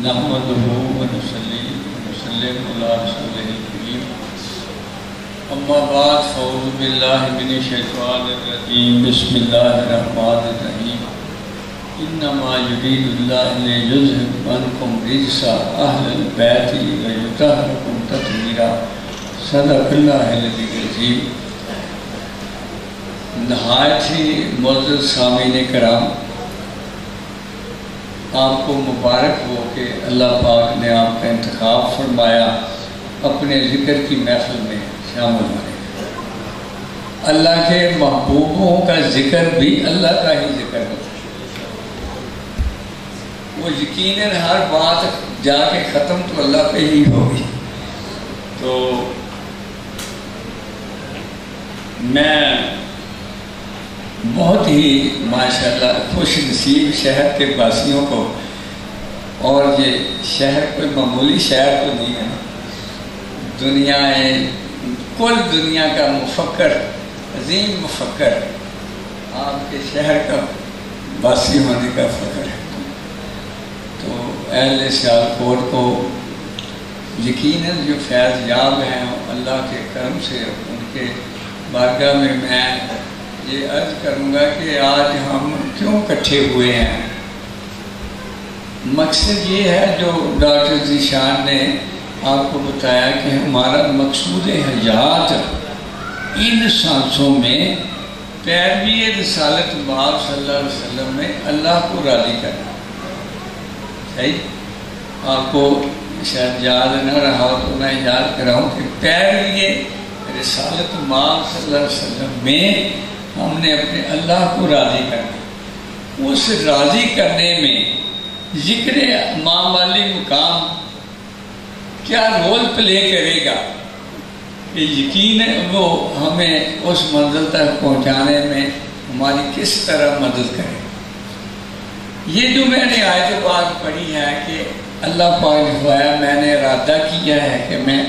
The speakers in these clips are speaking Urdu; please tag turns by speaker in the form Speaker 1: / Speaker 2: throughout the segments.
Speaker 1: نحمده ونصلي ونسلم على رسوله الكريم اما بعد فاعوذ بالله من الشيطان الرجيم بسم الله الرحمن الرحيم انما يريد الله ليذهب عنكم رجس اهل البيت ويطهركم تطهيرا صدق الله العلي العظيم۔ نہایت ہی معزز سامعین کرام، آپ کو مبارک ہو کہ اللہ پاک نے آپ کا انتخاب فرمایا اپنے ذکر کی محفل میں شامل ہونے کا۔ اللہ کے محبوبوں کا ذکر بھی اللہ کا ہی ذکر ہوتا ہے۔ وہ یقیناً ہر بات جا کے ختم تو اللہ پہ ہی ہوگی۔ تو میں بہت ہی ماشاءاللہ خوش نصیب شہر کے واسیوں کو، اور یہ شہر کوئی معمولی شہر تو نہیں ہے، کل دنیا کا مفکر، عظیم مفکر، آپ کے شہر کا واسی ہونے کا فخر ہے۔ تو اہل سیالکوٹ کو یقیناً جو فیض یاب ہیں اللہ کے کرم سے، ان کے بارگاہ میں یہ عرض کروں گا کہ آج ہم کیوں اکٹھے ہوئے ہیں۔ مقصد یہ ہے جو ڈاکٹر ذیشان نے آپ کو بتایا کہ ہمارا مقصود حیات ان سانسوں میں پیروی رسالت مآب صلی اللہ علیہ وسلم میں اللہ کو راضی کرنا۔ صحیح؟ آپ کو شاید یاد نہ رہا تو میں یاد کراؤں کہ پیروی رسالت مآب صلی اللہ علیہ وسلم میں ہم نے اپنے اللہ کو راضی کرنا۔ اس راضی کرنے میں ذکر معمولی مقام کیا رول پلے کرے گا کہ یقیناً وہ ہمیں اس منزل تک پہنچانے میں ہماری کس طرح مدد کرے۔ یہ جو میں نے آیت پاک پڑھی ہے کہ اللہ پاک نے فرمایا میں نے ارادہ کیا ہے کہ میں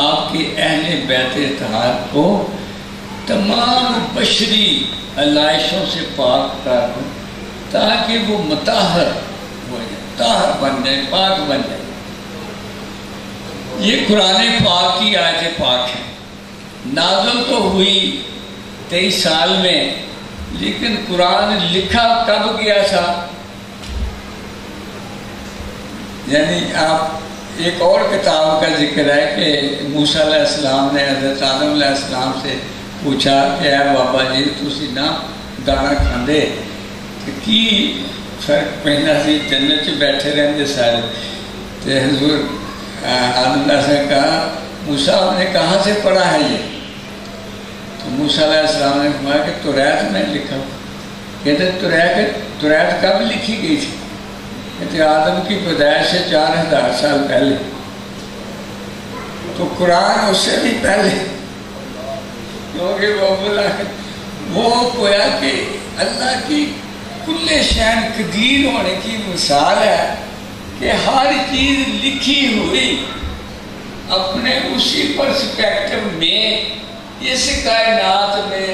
Speaker 1: آپ کے اہل بیت اطہار کو تمام بشری علائشوں سے پاک کر دوں تاکہ وہ مطہر ہو جائے، طاہر بن جائے، پاک بن جائے۔ یہ قرآن پاک کی آیت پاک ہے، نازل تو ہوئی 23 سال میں، لیکن قرآن لکھا کب گیا تھا؟ یعنی آپ ایک اور کتاب کا ذکر ہے کہ موسیٰ علیہ السلام نے حضرت آدم علیہ السلام سے پوچھا کہ اے بابا جی تسی نا دانا کھاندے کی فرق پہنا سی جنت چ بیٹھے رہندے سارے، تو حضور آدم علیہ السلام نے کہا موسیٰ آپ نے کہاں سے پڑھا ہے یہ؟ تو موسیٰ علیہ السلام نے فرمایا کہ توریت میں لکھا۔ کہتے توریت کب لکھی گئی تھی؟ کہتے آدم کی پیدائش سے 4000 سال پہلے۔ تو قرآن اس سے بھی پہلے، کیونکہ وہ گویا کہ اللہ کی کل شین قدیر ہونے کی مثال ہے کہ ہر چیز لکھی ہوئی اپنے اسی پرسپیکٹو میں اس کائنات میں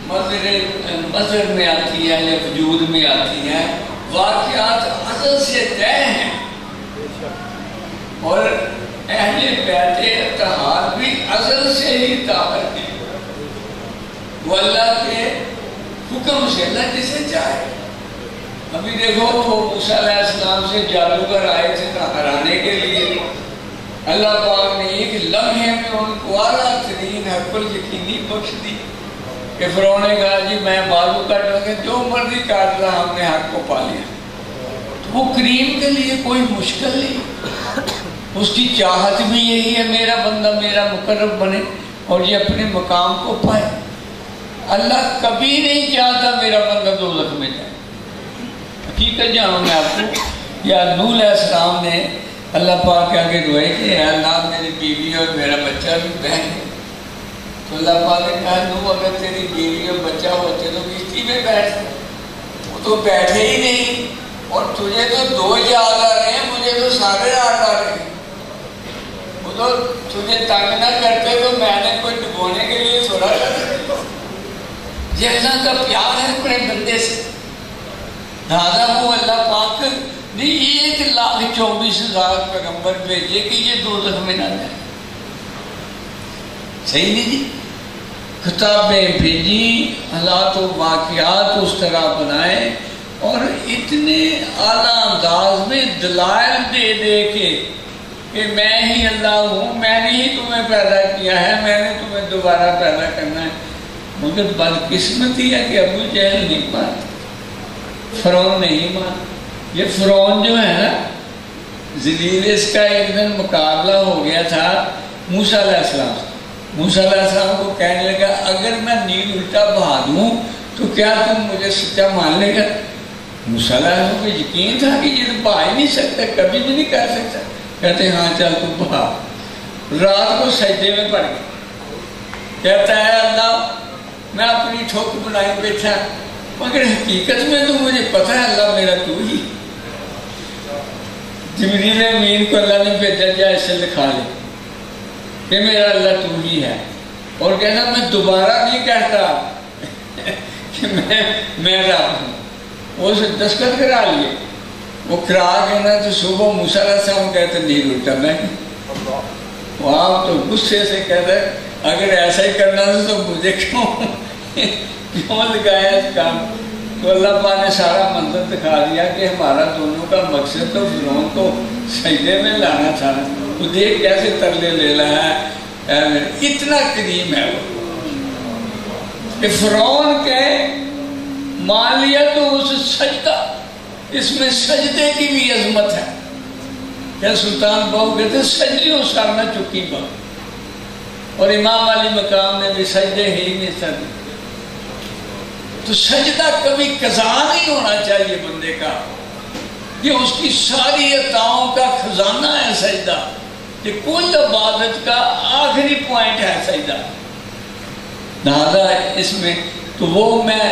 Speaker 1: مظہر میں آتی ہے یا وجود میں آتی ہے۔ واقعات ازل سے طے ہیں، اور اہل بیت اطہار بھی ازل سے ہی طاہر ہیں۔ وہ اللہ کے حکم سے اللہ جسے چاہے۔ ابھی دیکھو وہ موسیٰ علیہ السلام سے جادوگر آئے تھے ہرانے کے لیے، اللہ پاک نے ایک لمحے میں ان کو اعلیٰ ترین حق الیقینی بخش دی کہ فرعون نے کہا جی میں بازو کاٹوں گا، جو مرضی کاٹ رہا، ہم نے حق کو پا لیا۔ تو وہ کریم کے لیے کوئی مشکل نہیں، اس کی چاہت بھی یہی ہے میرا بندہ میرا مقرب بنے اور یہ اپنے مقام کو پائے۔ اللہ کبھی نہیں چاہتا میرا بندہ دوزخ میں جائے۔ حقیقت جانوں میں آپ کو، یا نوح علیہ السلام نے اللہ پاک کے آگے روئے کہ اے اللہ میری بیوی اور میرا بچہ بھی بہن ہے۔ تو اللہ پاک نے کہا نوح اگر تیری بیوی اور بچہ ہوتے تو کشتی میں بیٹھتے، وہ تو بیٹھے ہی نہیں، اور تجھے تو 2 یاد آ رہے ہیں، مجھے تو سارے یاد آ رہے ہیں۔ وہ تو تجھے تنگ نہ کرتے تو میں نے کوئی ڈبونے کے لیے تھوڑا کرتا۔ یہ اللہ کا پیار ہے اپنے بندے سے، لہٰذا وہ اللہ پاک نے ایک 1,24,000 پیغمبر بھیجے کہ یہ دوزخ میں نہ جائے. صحیح نہیں جی؟ کتابیں بھیجی، حالات و واقعات اس طرح بنائے، اور اتنے اعلیٰ انداز میں دلائل دے دے کے کہ میں ہی اللہ ہوں، میں نے ہی تمہیں پیدا کیا ہے، میں نے تمہیں دوبارہ پیدا کرنا ہے. مگر بدقسمتی ہے کہ ابو جہل نہیں مانا، فرعون نہیں مانا. یہ فرعون جو ہے نا ذلیل، اس کا ایک دن مقابلہ ہو گیا تھا موسیٰ علیہ السلام سے. موسیٰ علیہ السلام کو کہنے لگا اگر میں نیل الٹا بہا دوں تو کیا تم مجھے سچا مان لے گا؟ موسیٰ علیہ السلام کو یقین تھا کہ یہ تو بہا ہی نہیں سکتا، کبھی بھی نہیں کر سکتا. کہتے ہاں چل تم بہا. رات کو سجدے میں پڑ گیا، کہتا ہے اللہ میں اپنی ٹھوک بنائی بیٹھا، مگر حقیقت میں تو مجھے پتہ ہے اللہ میرا تو ہی. جبریل امین کو اللہ نے بھیجا جا اسے لکھا لے کہ میرا اللہ تو ہی ہے، اور کہنا میں دوبارہ نہیں کہتا کہ میں رب ہوں. وہ اسے دستخط کرا لیے، وہ کرا کے نا تو صبح موسیٰ علیہ السلام کہتے نہیں اٹھا میں. وہ آپ تو غصے سے کہتے اگر ایسا ہی کرنا تھا تو مجھے کیوں لگایا اس کام. تو اللہ پاک نے سارا منظر دکھا دیا کہ ہمارا دونوں کا مقصد تو فرعون کو سجدے میں لانا تھا. تو دیکھ کیسے ترلے لے رہا ہے، اتنا کریم ہے وہ کہ فرعون کے مان لیا تو اس سجدہ، اس میں سجدے کی بھی عظمت ہے. کیا سلطان بہو کہتے سجدیوں سر نہ چکی بات، اور امام علی مقام نے بھی سجدے ہی نہیں سر. تو سجدہ کبھی قضا نہیں ہونا چاہیے بندے کا، یہ اس کی ساری عطاؤں کا خزانہ ہے سجدہ. کہ کل عبادت کا آخری پوائنٹ ہے سجدہ. لہذا اس میں تو وہ میں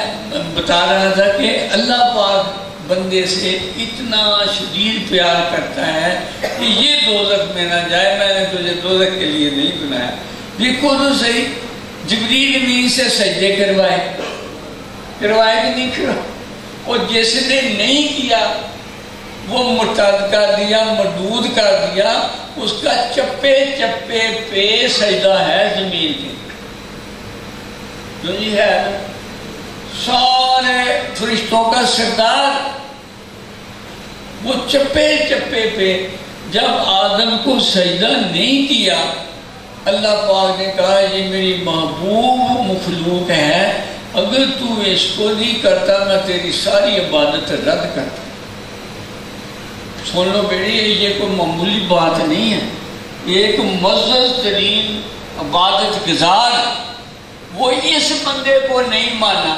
Speaker 1: بتا رہا تھا کہ اللہ پاک بندے سے اتنا شدید پیار کرتا ہے کہ یہ دوزخ میں نہ جائے، میں نے تجھے دوزخ کے لیے نہیں بنایا. دیکھو تو صحیح، جبریل امین سے سجدے کروائے کہ نہیں کرو، اور جس نے نہیں کیا وہ مرتد کر دیا، مردود کر دیا. اس کا چپے چپے پہ سجدہ ہے زمین کے جو جی ہے سارے فرشتوں کا سردار. وہ چپے چپے پہ جب آدم کو سجدہ نہیں کیا، اللہ پاک نے کہا یہ میری محبوب مخلوق ہے، اگر تو اس کو نہیں کرتا میں تیری ساری عبادت رد کرتا. سن لو بیٹی، یہ کوئی معمولی بات نہیں ہے. ایک معزز ترین عبادت گزار وہ اس بندے کو نہیں مانا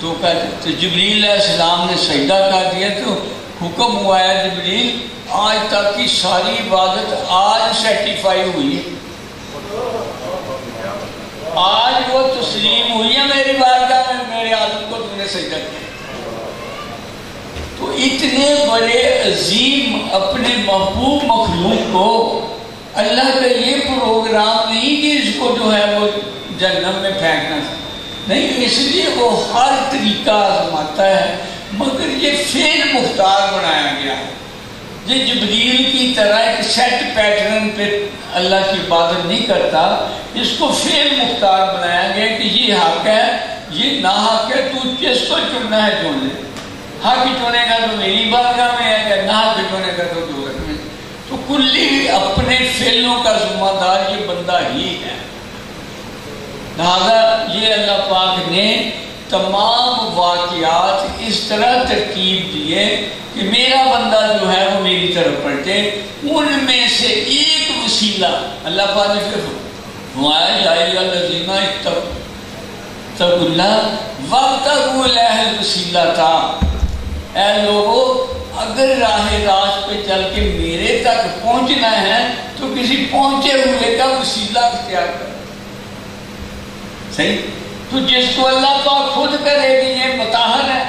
Speaker 1: تو جبریل علیہ السلام نے سجدہ کر دیا. تو حکم ہوا ہے جبریل آج تک کی ساری عبادت آج سیٹیفائی ہوئی ہے، آج وہ تسلیم ہوئی ہے میری بارگاہ میں، میرے عالم کو تم نے سجدہ کیا. تو اتنے بڑے عظیم اپنے محبوب مخلوق کو اللہ کا یہ پروگرام نہیں کہ اس کو جو ہے وہ جہنم میں پھینکنا نہیں، اس لیے وہ ہر طریقہ آزماتا ہے. مگر یہ فعل مختار بنایا گیا ہے. یہ جبریل کی طرح ایک سیٹ پیٹرن پہ اللہ کی عبادت نہیں کرتا، اس کو فعل مختار بنایا گیا کہ یہ حق ہے یہ نہ حق ہے، تو جس کو چننا ہے چن لے. حق چنے گا تو میری بارگاہ میں ہے، کہ نہ حق چنے گا تو دوزخ میں. تو کلی اپنے فعلوں کا ذمہ دار یہ بندہ ہی ہے. لہذا یہ اللہ پاک نے تمام واقعات اس طرح ترتیب دیے کہ میرا بندہ جو ہے وہ میری طرف پلٹے. ان میں سے ایک وسیلہ اللہ پاک نے پھر فرمایا یا ایھا الذین اتقوا اللہ وابتغوا الیہ الوسیلۃ. اے لوگو اگر راہ راست پہ چل کے میرے تک پہنچنا ہے تو کسی پہنچے ہوئے کا وسیلہ اختیار کرو. صحیح. تو جس کو اللہ پاک خود کرے گی یہ مطہر ہے،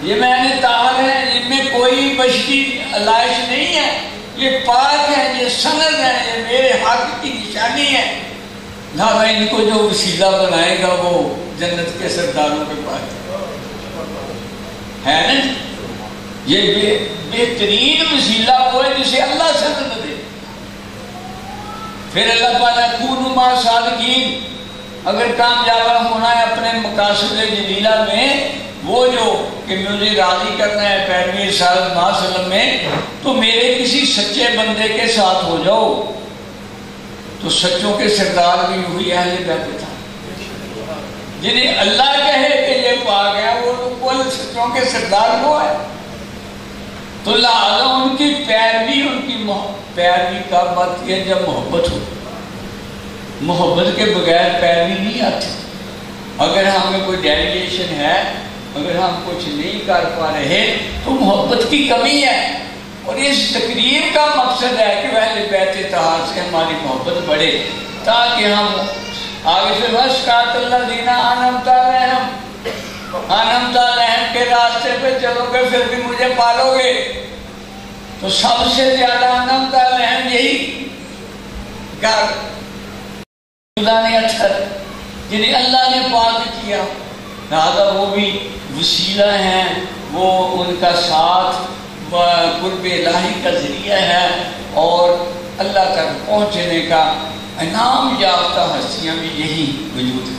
Speaker 1: یہ میں نے طاہر ہے، ان میں کوئی بشری علائش نہیں ہے، یہ پاک ہے، یہ سند ہے، یہ میرے حق کی نشانی ہے. لہٰذا ان کو جو وسیلہ بنائے گا وہ جنت کے سرداروں کے پاس ہے نا. یہ بہترین وسیلہ وہ ہے جسے اللہ سند دے. پھر اللہ تعالیٰ کونوا مع صادقین، اگر کامیاب ہونا ہے اپنے مقاصد جلیلہ میں، وہ جو کہ مجھے راضی کرنا ہے پیروی صلی اللہ علیہ وسلم میں، تو میرے کسی سچے بندے کے ساتھ ہو جاؤ. تو سچوں کے سردار بھی ہوئی اہل بیت تھا، جنہیں اللہ کہے کہ یہ پاک ہے، وہ کل سچوں کے سردار وہ ہے. تو لہذا ان کی پیروی، ان کی پیروی کا مت یہ جب محبت ہو، محبت کے بغیر پیروی نہیں آتی. اگر ہمیں کوئی ڈیلیگیشن ہے، اگر ہم کچھ نہیں کر پا رہے تو محبت کی کمی ہے. اور اس تقریر کا مقصد ہے کہ اہل بیت طہار سے ہماری محبت بڑھے، تاکہ ہم آگے سے وَاسْقَاطَ الَّذِينَ أَنْعَمْتَ عَلَيْهِمْ، انعمت علیہم کے راستے پہ چلو گے پھر بھی مجھے پالو گے. تو سب سے زیادہ انعمت علیہم یہی خدا نے اچھر جنہیں اللہ نے پاک کیا، لہذا وہ بھی وسیلہ ہیں، وہ ان کا ساتھ قرب الہی کا ذریعہ ہے، اور اللہ تک پہنچنے کا انعام یافتہ ہستیاں بھی یہی وجود ہے.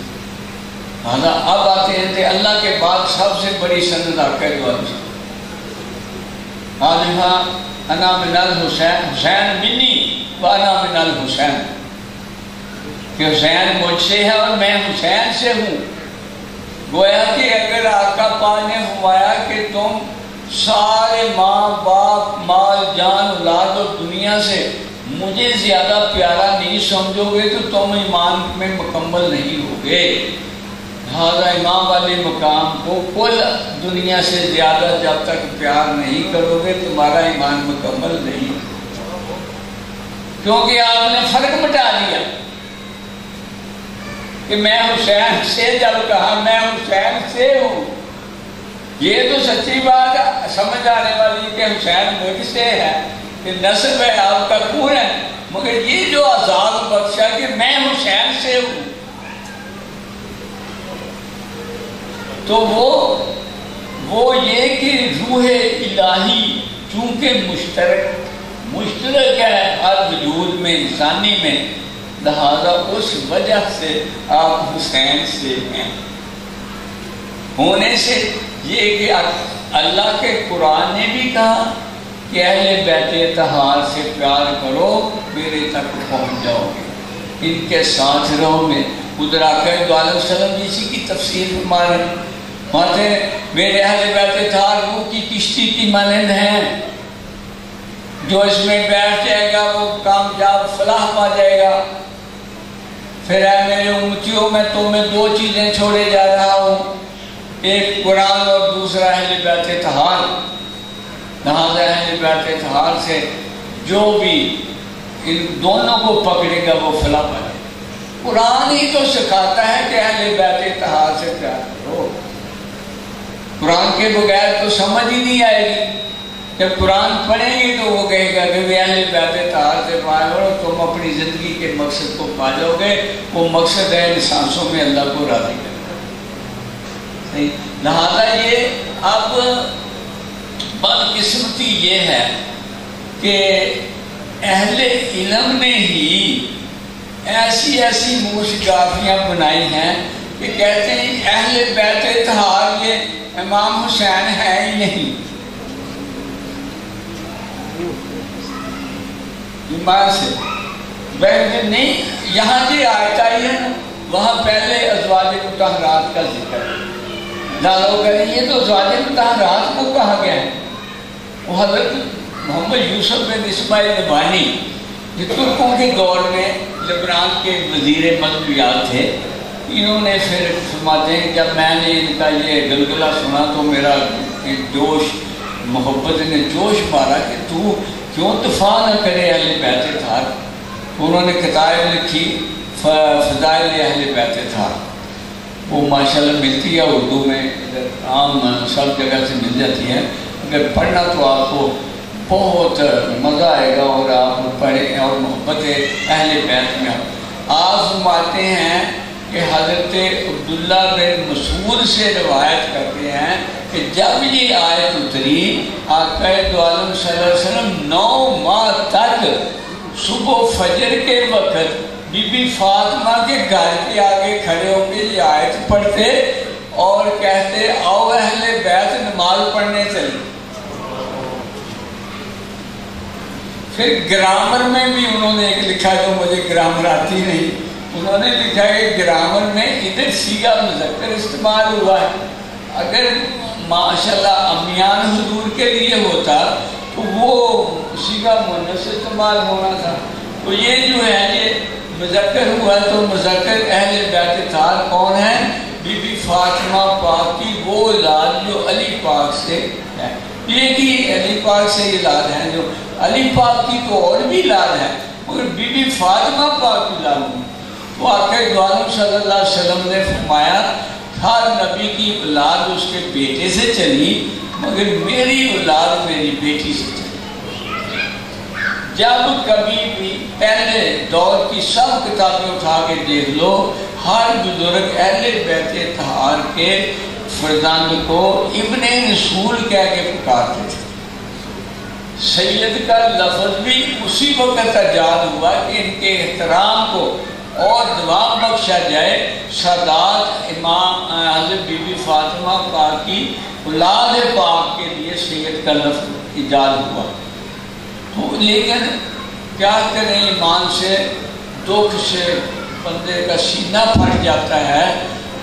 Speaker 1: لہذا اب آتے ہیں کہ اللہ کے بعد سب سے بڑی سند عقائد والی انا من الحسین، حسین منی و انا من الحسین، کہ حسین مجھ سے ہے اور میں حسین سے ہوں. گویا کہ اگر آقا پاک نے فرمایا کہ تم سارے ماں باپ مال جان اولاد اور دنیا سے مجھے زیادہ پیارا نہیں سمجھو گے تو تم ایمان میں مکمل نہیں ہوگے. لہذا امام والے مقام کو کل دنیا سے زیادہ جب تک پیار نہیں کرو گے تمہارا ایمان مکمل نہیں، کیونکہ آپ نے فرق مٹا دیا کہ میں حسین سے، جب کہا میں حسین سے ہوں، یہ تو سچی بات سمجھ آنے والی کہ حسین مجھ سے ہے، کہ نسب ہے آپ کا خون ہے، مگر یہ جو آزاد بخشا کہ میں حسین سے ہوں، تو وہ یہ کہ روح الہی چونکہ مشترک ہے ہر وجود میں انسانی میں، لہذا اس وجہ سے آپ حسین سے ہیں. ہونے سے یہ کہ اللہ کے قرآن نے بھی کہا کہ اہل بیت طہار سے پیار کرو میرے تک پہنچ جاؤ گے، ان کے ساتھ رہو. میں ادھر آقا دو علیہ وسلم اسی کی تفسیر فرماتے میرے اہل بیت طہار وہ کی کشتی کی مانند ہیں، جو اس میں بیٹھ جائے گا وہ کامیاب فلاح پا جائے گا. پھر اے میرے امتیوں میں تمہیں دو چیزیں چھوڑے جا رہا ہوں، ایک قرآن اور دوسرا اہل بیت طہار. لہذا اہل بیت طہار سے جو بھی ان دونوں کو پکڑے گا وہ فلاح پائے. قرآن ہی تو سکھاتا ہے کہ اہل بیت طہار سے پیار کرو، قرآن کے بغیر تو سمجھ ہی نہیں آئے گی. جب قرآن پڑھیں گے تو وہ کہے گا کہ اہل بیت طہار سے پیار کرو، تم اپنی زندگی کے مقصد کو پا جاؤ گے. وہ مقصد ہے انسانوں میں اللہ کو راضی کرنا. لہذا یہ اب بدقسمتی یہ ہے کہ اہل علم نے ہی ایسی موشگافیاں بنائی ہیں کہ کہتے ہیں اہل بیت طہار یہ امام حسین ہے ہی نہیں. ایمان سے نہیں، یہاں جی آیت آئی ہے وہاں پہلے ازواج مطہرات کا ذکر ہے. لوگ کہیں یہ تو ازواج مطہرات کو کہا گیا ہے. وہ حضرت محمد یوسف بن اسماعیل نبہانی جو ترکوں کے دور میں لبنان کے وزیر مذہبیات تھے، انہوں نے پھر فرماتے ہیں جب میں نے ان کا یہ گلگلہ سنا تو میرا جوش محبت نے جوش مارا کہ تو کیوں دفاع نہ کرے اہل بیت طہار. انہوں نے کتاب لکھی فضائل اہل بیت طہار، وہ ماشاءاللہ ملتی ہے اردو میں، عام سب جگہ سے مل جاتی ہے. اگر پڑھنا تو آپ کو بہت مزہ آئے گا اور آپ پڑھیں اور محبت اہل بیت میں. آپ فرماتے ہیں کہ حضرت عبداللہ بن مسعود سے روایت کرتے ہیں کہ جب یہ آیت اتری آقا دو عالم صلی اللہ علیہ وسلم 9 ماہ تک صبح فجر کے وقت بی بی فاطمہ کے گھر کے آگے کھڑے ہوں گے، یہ آیت پڑھتے اور کہتے آؤ اہل بیت نماز پڑھنے چلے۔ پھر گرامر میں بھی انہوں نے ایک لکھا جو مجھے گرامر آتی نہیں، انہوں نے لکھا کہ گرامر میں ادھر صیغہ مذکر استعمال ہوا ہے، اگر ماشاءاللہ امیان حضور کے لیے ہوتا تو وہ صیغہ مؤنث استعمال ہونا تھا۔ تو یہ جو ہے یہ مذکر ہوا تو مذکر اہل بیت طاہر کون ہے؟ بی بی فاطمہ پاک کی وہ اولاد جو علی پاک سے ہے، یہ کی علی پاک سے اولاد ہیں، جو علی پاک کی تو اور بھی اولاد ہے مگر بی بی فاطمہ پاک کی اولاد نہیں۔ تو آقا دو عالم صلی اللہ علیہ وسلم نے فرمایا ہر نبی کی اولاد اس کے بیٹے سے چلی مگر میری اولاد میری بیٹی سے چلی۔ جب کبھی بھی پہلے دور کی سب کتابیں اٹھا کے دیکھ لو، ہر بزرگ اہل بیت طاہر کے فرزند کو ابن رسول کہہ کے پکارتے تھے۔ سید کا لفظ بھی اسی وقت ایجاد ہوا کہ ان کے احترام کو اور دوام بخشا جائے، سادات امام حضرت بی بی فاطمہ پاک کی اولاد پاک کے لیے سید کا لفظ ایجاد ہوا۔ تو لیکن کیا کریں، ایمان سے دکھ سے بندے کا سینہ پھٹ جاتا ہے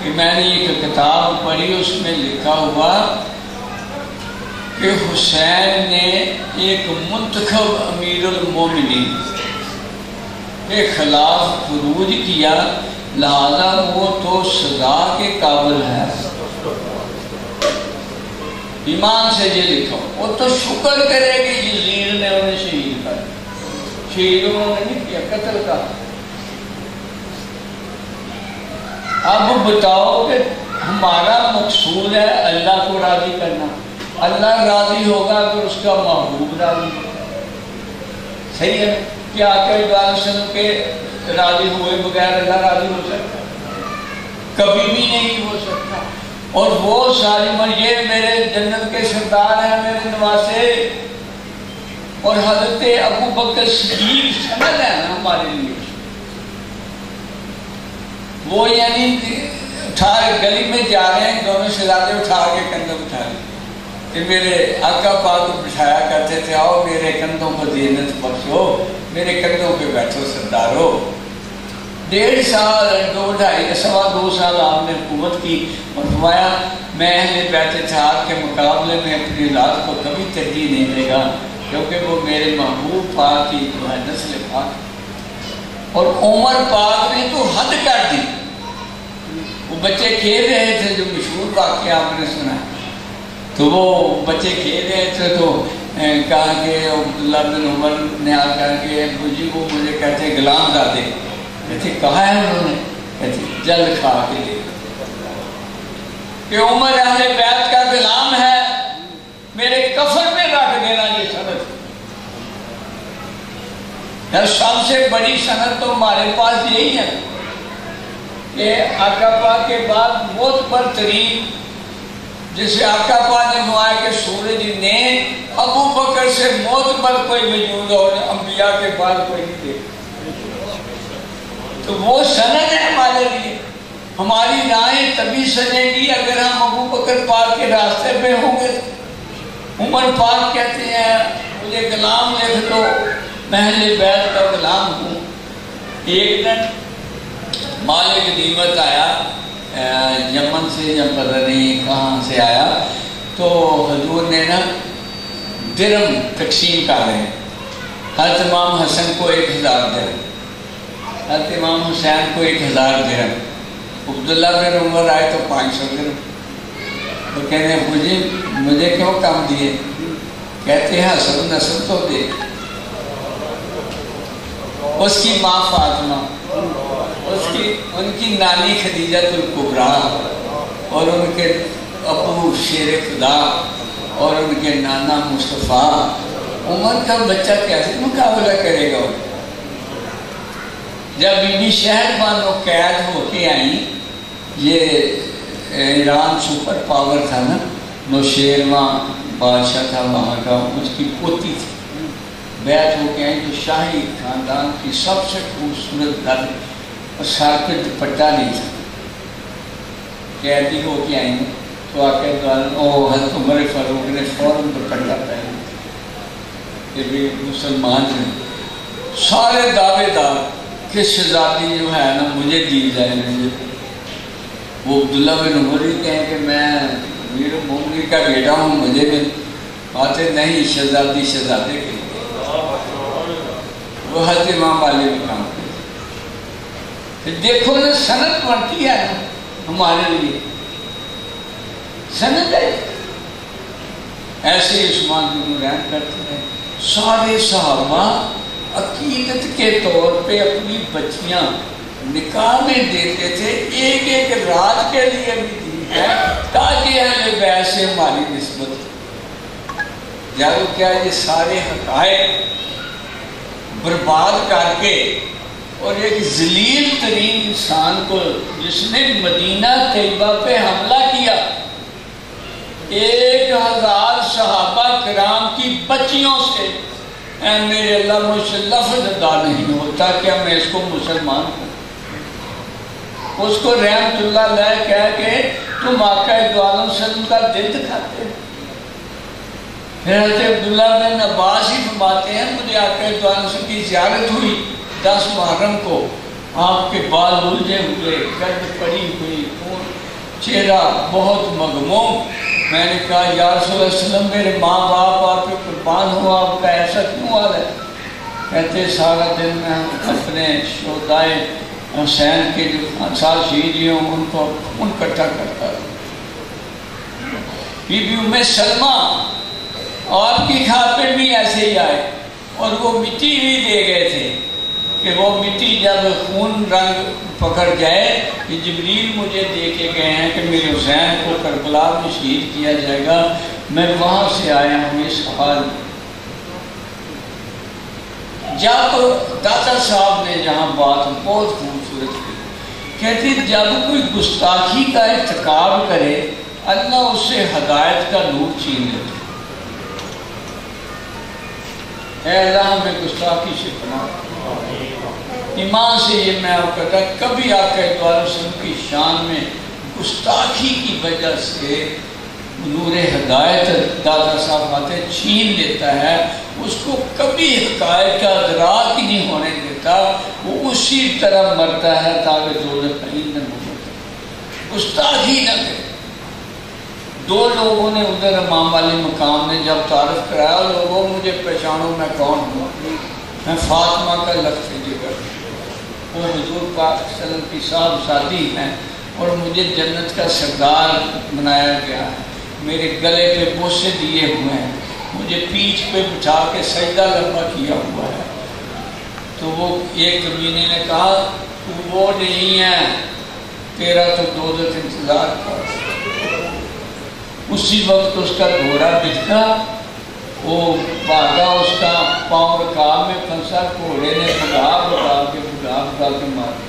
Speaker 1: کہ میں نے ایک کتاب پڑھی، اس میں لکھا ہوا کہ حسین نے ایک منتخب امیر المومنین کے خلاف خروج کیا، لہذا وہ تو سزا کے قابل ہے۔ ایمان سے یہ لکھا وہ تو شکر کرے کہ یزید نے انہیں شہید کر، شہید انہوں نے نہیں کیا، قتل کا۔ اب بتاؤ کہ ہمارا مقصود ہے اللہ کو راضی کرنا، اللہ راضی ہوگا کہ اس کا محبوب راضی ہوگا، صحیح ہے؟ کیا آقا دو عالم وسلم کے راضی ہوئے بغیر اللہ راضی ہو سکتا؟ کبھی بھی نہیں ہو سکتا۔ اور وہ ساری یہ میرے جنت کے سردار ہیں، میرے نواسے، اور حضرت ابو بکر صدیق سند ہے نا ہمارے لیے، وہ یعنی اٹھا گلی میں جا رہے ہیں، دونوں شہزادے اٹھا کے کندھوں اٹھا لیں کہ میرے آقا پاک کو بٹھایا کرتے تھے، آؤ میرے کندھوں کو زینت بخشو، میرے کندھوں پہ بیٹھو سردارو۔ 1.5 سال 2.5 سال آپ نے حکومت کی اور فرمایا میں اہل بیت طاہر کے مقابلے میں اپنی اولاد کو کبھی ترجیح نہیں دے گا کیونکہ وہ میرے محبوب پاک کی جو ہے نسل پاک۔ اور عمر پاک نے تو حد کر دی، وہ بچے کھیل رہے تھے، جو مشہور واقعہ آپ نے سنا، تو وہ بچے کھیل رہے تھے تو کہا کہ عبداللہ بن عمر نے آ کر کے ابو جی وہ مجھے کہتے ہیں غلام دادے، کہتے کہا ہے انہوں نے، کہتے جلد کھا کے لے کہ عمر اہل بیت کا غلام ہے، میرے کفن میں رکھ دینا یہ سند۔ سب سے بڑی سند تو ہمارے پاس یہی ہے کہ آقا پاک کے بعد معتبر ترین، جسے آقا پاک نے فرمایا کہ سورج نے ابو بکر سے معتبر کوئی وجود اور انبیاء کے بعد کوئی نہیں دیکھا، تو وہ سند ہے ہمارے لیے۔ ہماری راہیں تبھی سجیں گی اگر ہم ابو بکر پاک کے راستے پہ ہوں گے۔ عمر پاک کہتے ہیں مجھے غلام لکھ دو، میں اہل بیت کا غلام ہوں۔ ایک دن مالک غنیمت آیا یمن سے یا پتہ نہیں کہاں سے آیا، تو حضور نے نا درم تقسیم کر رہے ہیں، حضرت امام حسن کو 1000 درم، حضرت امام حسین کو 1000 درم، عبداللہ بن عمر آئے تو 500 درم۔ تو کہنے ابو جی مجھے کیوں کم دیے؟ کہتے ہیں حسب نسب تو دے۔ اس کی ماں فاطمہ، ان کی نانی خدیجہ الکبریٰ، اور ان کے ابو شیر خدا، اور ان کے نانا مصطفیٰ، عمر کا بچہ کیسے مقابلہ کرے گا؟ جب بی بی شہر بانو قید ہو کے آئیں، یہ ایران سپر پاور تھا نا، نوشیروان بادشاہ تھا وہاں کا، اس کی پوتی تھی، بیعت ہو کے آئی تو شاہی خاندان کی سب سے خوبصورت گھر اور سر پہ دوپٹہ نہیں تھا، قیدی ہو کے آئی تو آ کے حضرت عمر فاروق نے فوراً دوپٹہ پہنا کہ بھی مسلمان ہیں، سارے دعوے دار کہ شہزادی جو ہے نا مجھے دی جائے مجھے، وہ عبداللہ بن عمر ہی کہیں کہ میں امیر المومنین کا بیٹا ہوں، مجھے بھی باتیں نہیں، شہزادی شہزادے کے لیے، وہ حضرت امام علی مقام پہ دیکھو نا سند بنتی ہے نا ہمارے لیے، سند ہے ایسے عثمان بن نورین کرتے ہیں۔ سارے صحابہ عقیدت کے طور پہ اپنی بچیاں نکاح میں دیتے تھے، ایک ایک رات کے لیے بھی دی ہے تاکہ اہل بیت سے ہماری نسبت، یارو کیا یہ سارے حقائق برباد کر کے، اور ایک ذلیل ترین انسان کو جس نے مدینہ طیبہ پہ حملہ کیا، 1000 صحابہ کرام کی بچیوں سے، اے میرے اللہ مجھ سے لفظ ادا نہیں ہوتا کہ میں اس کو مسلمان ہوں، اس کو رحمت اللہ علیہ کہہ کے تم آقا دو عالم صلی اللہ علیہ وسلم کا دل دکھاتے ہیں۔ پھر حضرت عبداللہ بن عباس ہی فرماتے ہیں مجھے آقا دو عالم صلی اللہ علیہ وسلم کی زیارت ہوئی 10 محرم کو، آپ کے بال الجھے ہوئے، گرد پڑی ہوئی، چہرہ بہت مغموم، میں نے کہا یا رسول اللہ علیہ وسلم میرے ماں باپ آپ پہ قربان ہوا، آپ کا ایسا کیوں حال ہے؟ کہتے سارا دن میں اپنے شہدائے حسین کے جو 7 شہید ہوئے ان کو ان اکٹھا کرتا رہا۔ بی بی ام سلمہ آپ کی خاطر بھی ایسے ہی آئے اور وہ مٹی بھی دے گئے تھے کہ وہ مٹی جب خون رنگ پکڑ جائے کہ جبریل مجھے دے کے گئے ہیں کہ میرے حسین کو کربلا میں شہید کیا جائے گا، میں وہاں سے آیا ہوں اس حال میں۔ جب داتا صاحب نے جہاں بات بہت خوبصورت کی، کہتے جب کوئی گستاخی کا ارتکاب کرے اللہ اس سے ہدایت کا نور چھین لیتا، اے اللہ ہمیں گستاخی سے پناہ۔ ایمان سے یہ میں آپ کہتا کبھی آقا دو عالم وسلم کی شان میں گستاخی کی وجہ سے نور ہدایت دادا صاحب آتے چھین لیتا ہے، اس کو کبھی حقائق کا ادراک ہی نہیں ہونے دیتا، وہ اسی طرح مرتا ہے تاکہ دوزخ کا ایندھن ہو جائے، گستاخی نہ کرے۔ 2 لوگوں نے ادھر امام علی مقام نے جب تعارف کرایا، لوگوں مجھے پہچانو میں کون ہوں، میں فاطمہ کا لفظ جگر، وہ حضور پاک صلی اللہ علیہ وسلم کی صاحبزادی ہیں اور مجھے جنت کا سردار بنایا گیا ہے، میرے گلے پہ بوسے دیے ہوئے ہیں، مجھے پیٹھ پہ بٹھا کے سجدہ لمبا کیا ہوا ہے۔ تو وہ ایک کمینے نے کہا تو وہ نہیں ہے، تیرا تو دوزخ انتظار کر۔ اسی وقت اس کا گھوڑا بچھا، وہ بھاگا، اس کا پاؤں رکاب میں پھنسا، گھوڑے نے بھگا کے مارا۔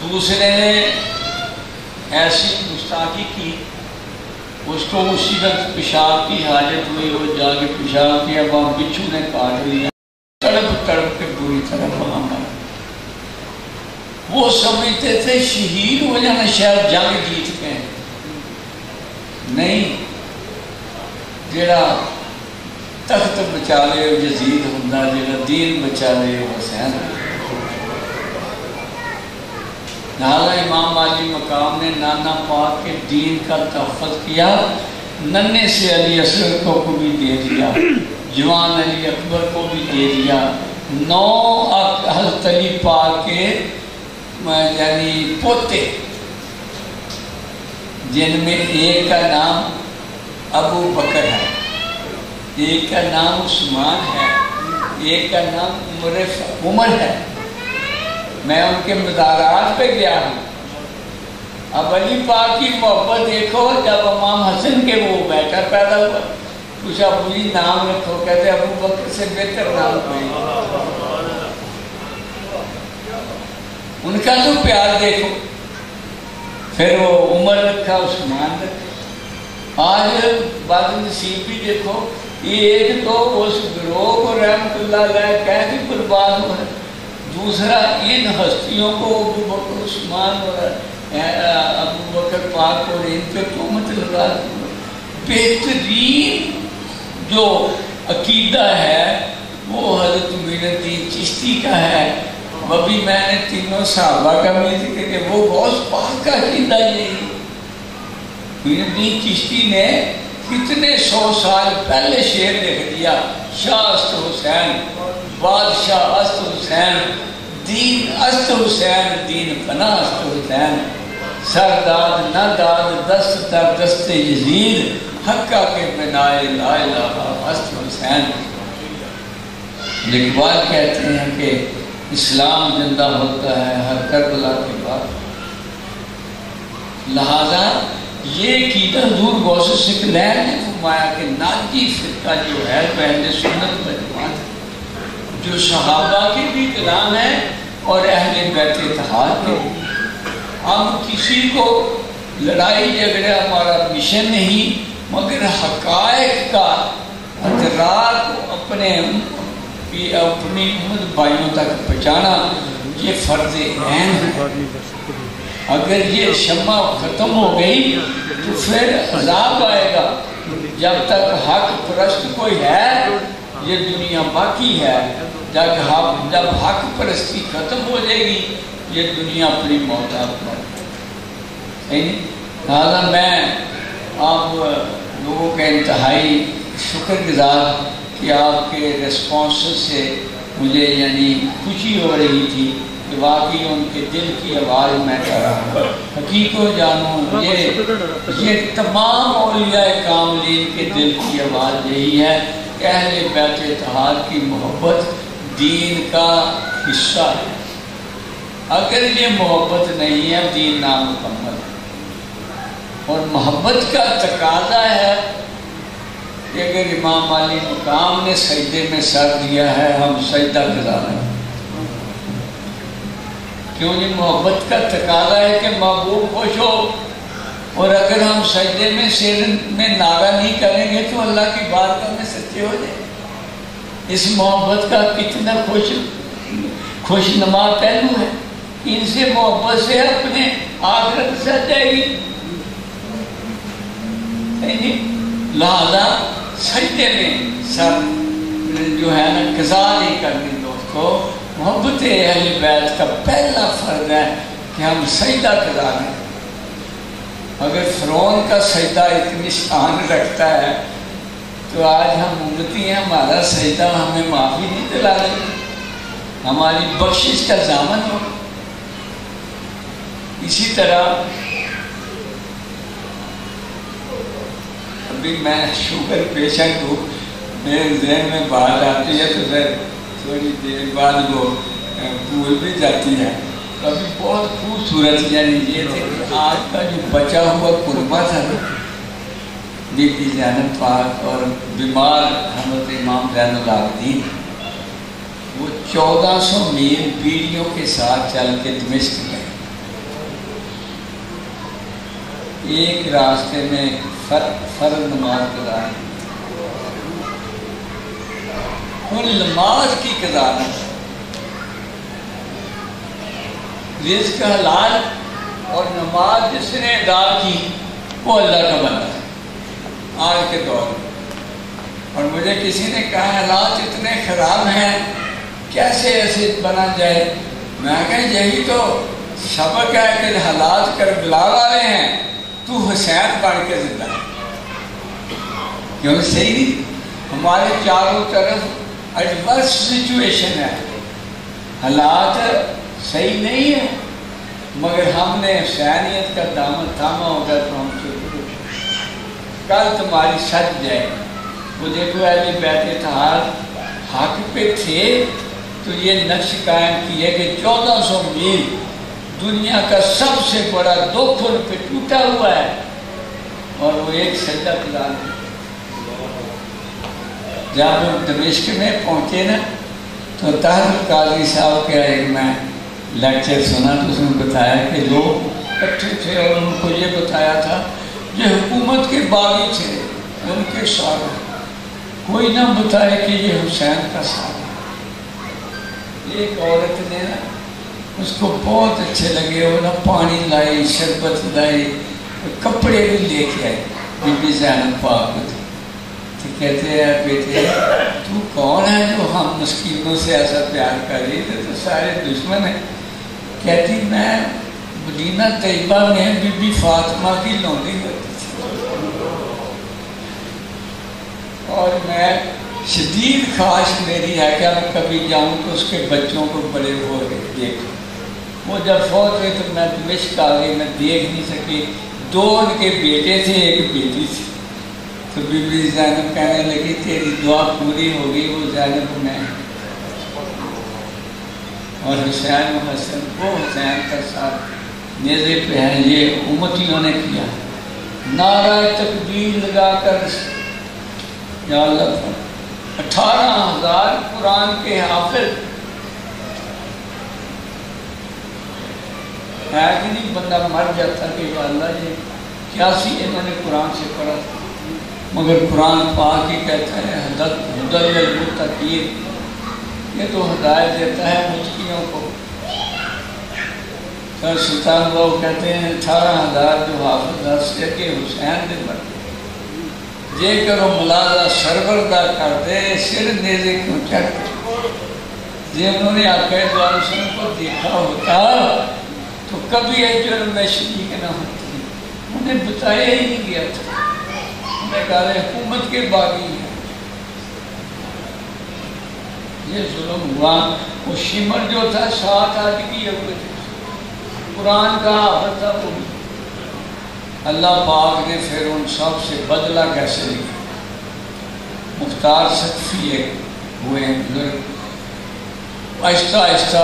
Speaker 1: دوسرے نے ایسی گستاخی کی، اس کو اسی وقت پیشاب کی حاجت ہوئی، وہ جا کے پیشاب کیا، وہاں بچھو نے کاٹ لیا، تڑپ تڑپ کے بری طرح وہاں مارا۔ وہ سمجھتے تھے شہید ہو جانا شاید جنگ جیت گئے، نہیں، جڑا تخت بچا لے یزید ہوندا، جڑا دین بچا لے حسین۔ نالا امام علی مقام نے نانا پاک کے دین کا تحفظ کیا، ننے سے علی اصغر کو بھی دے دیا، جوان علی اکبر کو بھی دے دیا، 9 حضرت علی پاک کے یعنی پوتے، جن میں ایک کا نام ابو بکر ہے، ایک کا نام عثمان ہے، ایک کا نام عمر ہے۔ میں ان کے مزارات پہ گیا ہوں۔ اب علی پاک کی محبت دیکھو، جب امام حسن کے وہ بیٹا پیدا ہوا، پوچھا ابو جی نام رکھو، کہتے ابو بکر سے بہتر نام کوئی، ان کا تو پیار دیکھو۔ پھر وہ عمر رکھا، عثمان رکھا۔ آج بعد نصیب بھی دیکھو، ایک تو اس گروہ کو رحمت اللہ علیہ کہہ کے برباد ہو رہا، دوسرا ان ہستیوں کو ابو بکر عثمان اور ابو بکر پاک اور ان پہ تہمت لگا۔ بہترین جو عقیدہ ہے وہ حضرت معین الدین چشتی کا ہے، وہ بھی میں نے تینوں صحابہ کا بھی ذکر کہ وہ غوث پاک کا عقیدہ یہی۔ معین الدین چشتی نے کتنے 100 سال پہلے شعر لکھ دیا، شاہ است حسین بادشاہ است حسین، دین است حسین دین بنا است حسین، سرداد نہ داد دست در دست یزید، حقہ کے بنائے لا الہ است حسین۔ اقبال کہتے ہیں کہ اسلام زندہ ہوتا ہے ہر کربلا کے بعد، لہذا یہ عقیدہ حضور غوث ثقلین نے فرمایا کہ ناجی فرقہ جو ہے وہ اہل سنت والجماعت، جو صحابہ کے بھی کلام ہے اور اہل بیت اتحاد کے۔ ہم کسی کو لڑائی جھگڑے ہمارا مشن نہیں، مگر حقائق کا ادراک اپنی امت بھائیوں تک پہنچانا یہ فرض عین ہے۔ اگر یہ شمع ختم ہو گئی تو پھر عذاب آئے گا۔ جب تک حق پرست کوئی ہے یہ دنیا باقی ہے، جب حق پرستی ختم ہو جائے گی یہ دنیا اپنی موت آپ پر۔ لہٰذا میں آپ لوگوں کا انتہائی شکر گزار کہ آپ کے ریسپانس سے مجھے یعنی خوشی ہو رہی تھی کہ واقعی ان کے دل کی آواز میں کر رہا ہوں۔ حقیقت جانوں یہ تمام اولیاء کاملین کے دل کی آواز یہی ہے کہ اہل بیت اتحاد کی محبت دین کا حصہ ہے۔ اگر یہ محبت نہیں ہے دین نامکمل ہے، اور محبت کا تقاضا ہے کہ اگر امام علی مقام نے سجدے میں سر دیا ہے ہم سجدہ کرا رہے ہیں، کیوں یہ محبت کا تقاضا ہے کہ محبوب خوش ہو، اور اگر ہم سجدے میں سر میں ناغہ نہیں کریں گے تو اللہ کی بارگاہ میں سچے ہو جائیں۔ اس محبت کا کتنا خوش نما پہلو ہے، ان سے محبت سے اپنے آخرت سج جائے گی۔ لہذا سجدے میں سر جو ہے نا قضا نہیں کرنی دوستو، محبت اہل بیت کا پہلا فرض ہے کہ ہم سجدہ قضا کریں۔ اگر فرعون کا سجدہ اتنی شان رکھتا ہے تو آج ہم امتی ہیں، ہمارا سجدہ ہمیں معافی نہیں دلا رہے، ہماری بخشش کا ضامن ہو۔ اسی طرح ابھی میں شوگر پیشنٹ ہوں، میرے ذہن میں بات آتی ہے تو پھر تھوڑی دیر بعد وہ بھول بھی جاتی ہے۔ تو ابھی بہت خوبصورت یعنی یہ تھے کہ آج کا جو بچا ہوا قربہ تھا بی بی زینب پاک اور بیمار حضرت امام زین العابدین، وہ 1400 میل بیڑیوں کے ساتھ چل کے دمشق گئے۔ ایک راستے میں فرض نماز گزاری، اور نماز کی قضا رزق حلال اور نماز جس نے ادا کی وہ اللہ کا بندہ ہے آج کے دور میں۔ اور مجھے کسی نے کہا حالات اتنے خراب ہیں کیسے ایسے بنا جائے، میں کہا یہی تو سبق ہے کہ حالات کربلا والے ہیں، تو حسین بن کے زندہ ہے۔ کیوں صحیح نہیں؟ ہمارے چاروں طرف ایڈورس سچویشن ہے، حالات صحیح نہیں ہے، مگر ہم نے حسینیت کا دامن تھاما ہوگا تو ہم شکر کل تمہاری سچ جائے۔ وہ دیکھو اہل بیت اتحاد حق پہ تھے تو یہ نقش قائم کیا کہ 1400 میل دنیا کا سب سے بڑا دکھ ان پہ ٹوٹا ہوا ہے، اور وہ ایک سجدہ قضا ہے۔ جب وہ دمشق میں پہنچے نا تو طاہر القادری صاحب کا ایک میں لیکچر سنا تو اس نے بتایا کہ لوگ اکٹھے تھے اور ان کو یہ بتایا تھا یہ حکومت کے باغی تھے، ان کے سارے کوئی نہ بتائے کہ یہ حسین کا سارا۔ ایک عورت نے نا اس کو بہت اچھے لگے، وہ نا پانی لائی، شربت لائی، کپڑے بھی لے کے آئے بی بی زینب پاک کو۔ تو کہتے ہیں بیٹے تو کون ہے جو ہم مسکینوں سے ایسا پیار کر رہی تھے، تو سارے دشمن ہیں۔ کہتی میں مدینہ طیبہ میں بی بی فاطمہ کی لونڈی ہوتی تھی، اور میں شدید خواہش میری ہے کہ میں کبھی جاؤں تو اس کے بچوں کو بڑے ہو گئے دیکھوں۔ وہ جب فوت ہوئے تو میں دمشق آ گئی، میں دیکھ نہیں سکی۔ 2 ان کے بیٹے تھے، ایک بیٹی تھی۔ تو بی بی زینب کہنے لگی تیری دعا پوری ہو گئی، وہ زینب میں اور حسین و حسن، وہ حسین کا ساتھ نیزے پہ ہیں۔ یہ امتیوں نے کیا، نعرہ تکبیر لگا کر یا اللہ 18,000 قرآن کے حافظ ہے کہ نہیں، بندہ مر جاتا کہ یا اللہ یہ کیا سی انہوں نے قرآن سے پڑھا، مگر قرآن پاک ہی کہتا ہے ہدی للمتقین، یہ تو ہدایت دیتا ہے متقیوں کو۔ تو سلطان بابو کہتے ہیں 18,000 جو حافظ ہستے کہ حسین نے مر جے کرو ملازہ سربردہ کر دے سر نیزے کیوں چڑھتے۔ جی انہوں نے آقا دو علیہ وسلم کو دیکھا ہوتا تو کبھی یہ جرم میں شریک نہ ہوتی، انہیں بتایا ہی نہیں گیا تھا۔ انہیں کہا حکومت کے باغی ہیں، یہ ظلم ہوا۔ وہ شمر جو تھا 7 آج کیے ہوئے تھے، قرآن کا حافظ تھا وہ۔ اللہ پاک نے پھر ان سب سے بدلہ کیسے لیا۔ مختار سقفی ہوئے بزرگ، آہستہ آہستہ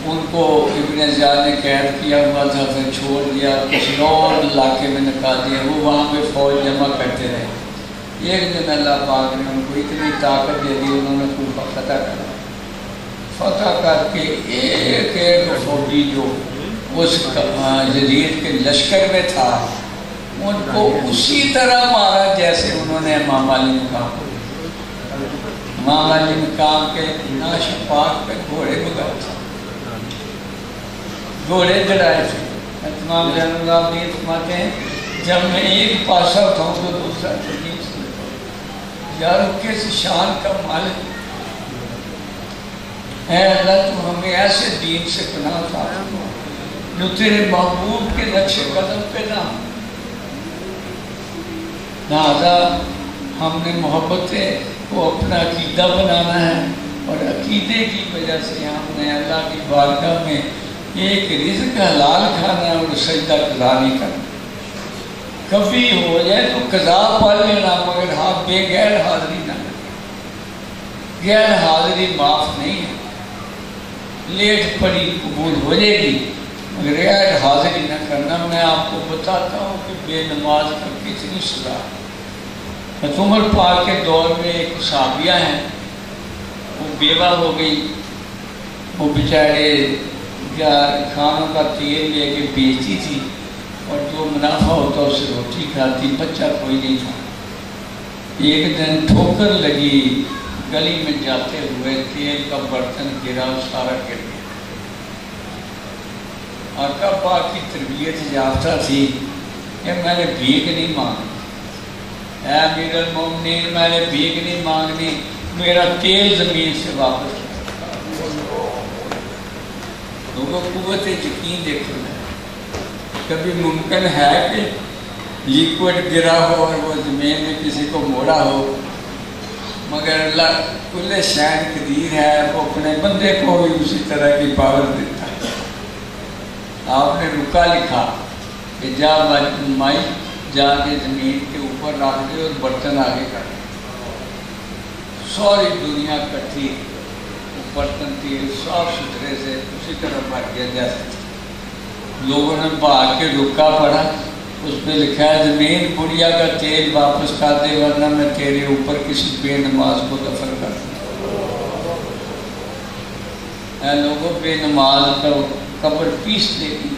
Speaker 1: ان کو ابن زیاد نے قید کیا ہوا تھا، پھر چھوڑ دیا، کسی اور علاقے میں نکال دیا، وہ وہاں پہ فوج جمع کرتے رہے۔ ایک دن اللہ پاک نے ان کو اتنی طاقت دے دی، انہوں نے کوفہ فتح کرا، فتح کر کے ایک ایک فوجی جو اس یزید کے لشکر میں تھا ان کو اسی طرح مارا جیسے انہوں نے امام علی مقام کو۔ امام علی مقام کے ناش پاک پہ گھوڑے بگائے تھے، گھوڑے جڑائے تھے۔ تمام زین اللہ بھی فرماتے ہیں جب میں ایک پاسا اٹھاؤں تو دوسرا تکلیف سے یارو کس شان کا مالک اے اللہ، تو ہمیں ایسے دین سے پناہ عطا فرما جو تیرے محبوب کے نقش قدم پہ نہ ہوں۔ لہذا ہم نے محبت کو اپنا عقیدہ بنانا ہے، اور عقیدے کی وجہ سے ہم نے اللہ کی بارگاہ میں ایک رزق حلال کھانا ہے اور سجدہ قضا نہیں کرنا۔ کبھی ہو جائے تو قضا پڑھ لینا، مگر ہاں بے غیر حاضری نہ کرنا۔ غیر حاضری معاف نہیں ہے، لیٹ پڑی قبول ہو جائے گی مگر غیر حاضری نہ کرنا۔ میں آپ کو بتاتا ہوں کہ بے نماز کا کتنی سزا ہے۔ عمر پاک کے دور میں ایک صحابیہ ہیں، وہ بیوہ ہو گئی، وہ بیچارے کھانوں کا تیل لے کے بیچتی تھی اور جو منافع ہوتا اسے روٹی کھاتی، بچہ کوئی نہیں تھا۔ ایک دن ٹھوکر لگی، گلی میں جاتے ہوئے تیل کا برتن گرا، سارا گر گیا۔ آقا پاک کی تربیت یافتہ تھی کہ میں نے بھیک نہیں مانگی، اے امیر المومنین میں نے بھیک نہیں مانگنی، میرا تیل زمین سے واپس کیا۔ لوگوں قوت یقین دیکھو، کبھی ممکن ہے کہ لیکوڈ گرا ہو اور وہ زمین میں کسی کو موڑا ہو، مگر اللہ کل شان قدیر ہے، وہ اپنے بندے کو بھی اسی طرح کی پاور دیتا ہے۔ آپ نے رکا لکھا کہ جا مائی جا کے زمین کے اوپر رکھ دے اور برتن آگے کر دے، ساری دنیا کٹھی برتن تیل صاف ستھرے سے اسی طرح بھر گیا جیسے۔ لوگوں نے بھاگ کے رکا پڑا، اس پہ لکھا ہے زمین بڑھیا کا تیل واپس کر دے ورنہ میں تیرے اوپر کسی بے نماز کو دفن کر دوں۔ اے لوگوں، بے نماز کا قبر پیس دے گی،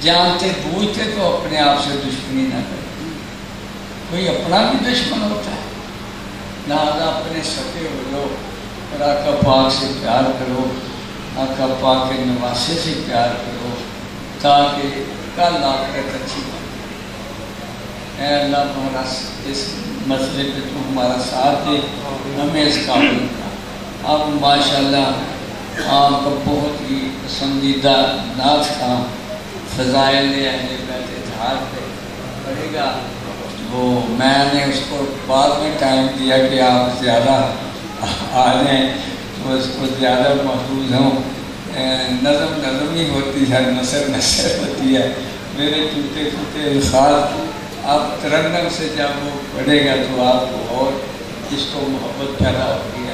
Speaker 1: جانتے بوجھتے تو اپنے آپ سے دشمنی نہ کرتے. کوئی اپنا بھی دشمن ہوتا ہے. لہٰذا اپنے سکے ہو لو اور آقا پاک سے پیار کرو، آقا پاک کے نواسے سے پیار کرو تاکہ کل آخرت اچھی بنے. اے اللہ ہمارا اس مسئلے پہ تو ہمارا ساتھ دے، ہمیں اس قابل کا. اب ماشاءاللہ آپ کا بہت ہی پسندیدہ نعت کا فضائل اہل بیت اطہار پہ پڑھے گا. وہ میں نے اس کو بعد میں ٹائم دیا کہ آپ زیادہ آ جائیں تو اس کو زیادہ محفوظ ہوں. نظم ہی ہوتی ہے، نثر ہوتی ہے. میرے ٹوٹے پھوٹے الفاظ آپ ترنم سے جب وہ پڑھے گا تو آپ کو اور اس کو محبت پیدا ہوگی.